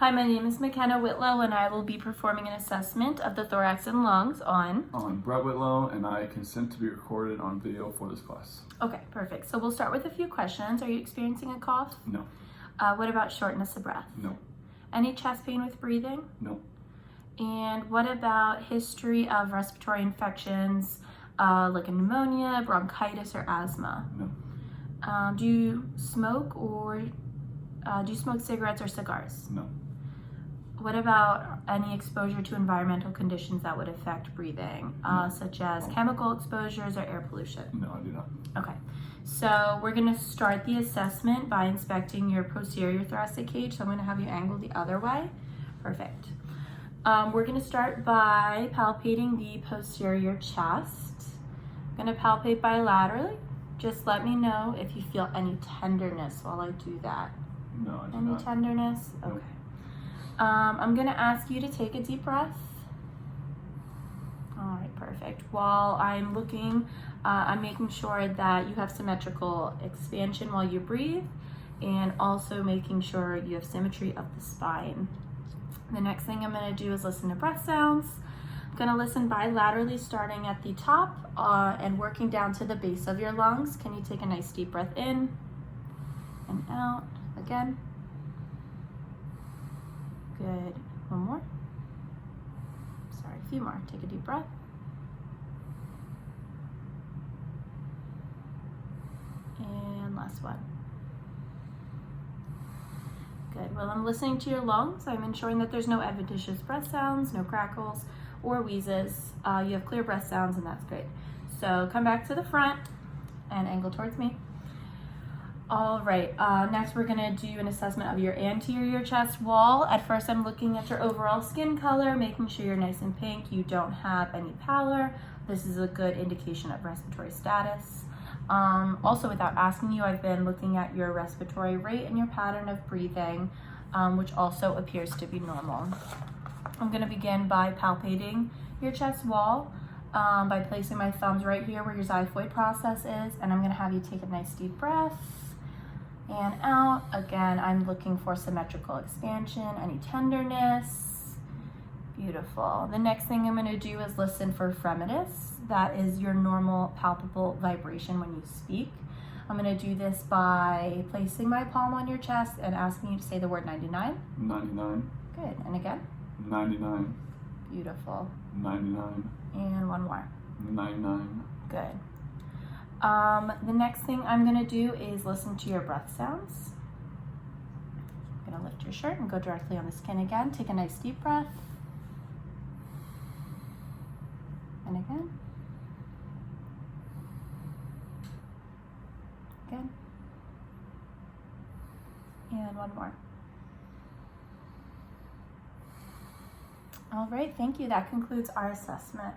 Hi, my name is McKenna Whitlow, and I will be performing an assessment of the thorax and lungs on... I'm Brett Whitlow, and I consent to be recorded on video for this class. Okay, perfect. So we'll start with a few questions. Are you experiencing a cough? No. What about shortness of breath? No. Any chest pain with breathing? No. And what about history of respiratory infections, like a pneumonia, bronchitis, or asthma? No. Do you smoke cigarettes or cigars? No. What about any exposure to environmental conditions that would affect breathing, such as chemical exposures or air pollution? No, I do not. Okay, so we're gonna start the assessment by inspecting your posterior thoracic cage. So I'm gonna have you angle the other way. Perfect. We're gonna start by palpating the posterior chest. I'm gonna palpate bilaterally. Just let me know if you feel any tenderness while I do that. No, I do Any not. tenderness? Nope. Okay. I'm gonna ask you to take a deep breath. All right, perfect. While I'm looking, I'm making sure that you have symmetrical expansion while you breathe, and also making sure you have symmetry of the spine. The next thing I'm gonna do is listen to breath sounds. I'm gonna listen bilaterally, starting at the top and working down to the base of your lungs. Can you take a nice deep breath in and out? Again. Good. One more. Sorry, a few more. Take a deep breath. And last one. Good. While I'm listening to your lungs, I'm ensuring that there's no adventitious breath sounds, no crackles or wheezes. You have clear breath sounds, and that's great. So come back to the front and angle towards me. All right, next we're gonna do an assessment of your anterior chest wall. At first, I'm looking at your overall skin color, making sure you're nice and pink. You don't have any pallor. This is a good indication of respiratory status. Also, without asking you, I've been looking at your respiratory rate and your pattern of breathing, which also appears to be normal. I'm gonna begin by palpating your chest wall by placing my thumbs right here where your xiphoid process is, and I'm gonna have you take a nice deep breath and out. Again, I'm looking for symmetrical expansion, any tenderness. Beautiful. The next thing I'm gonna do is listen for fremitus. That is your normal palpable vibration when you speak. I'm gonna do this by placing my palm on your chest and asking you to say the word 99. 99. Good, and again. 99. Beautiful. 99. And one more. 99. Good. The next thing I'm gonna do is listen to your breath sounds. I'm gonna lift your shirt and go directly on the skin again. Take a nice deep breath. And again. Again. And one more. All right, thank you. That concludes our assessment.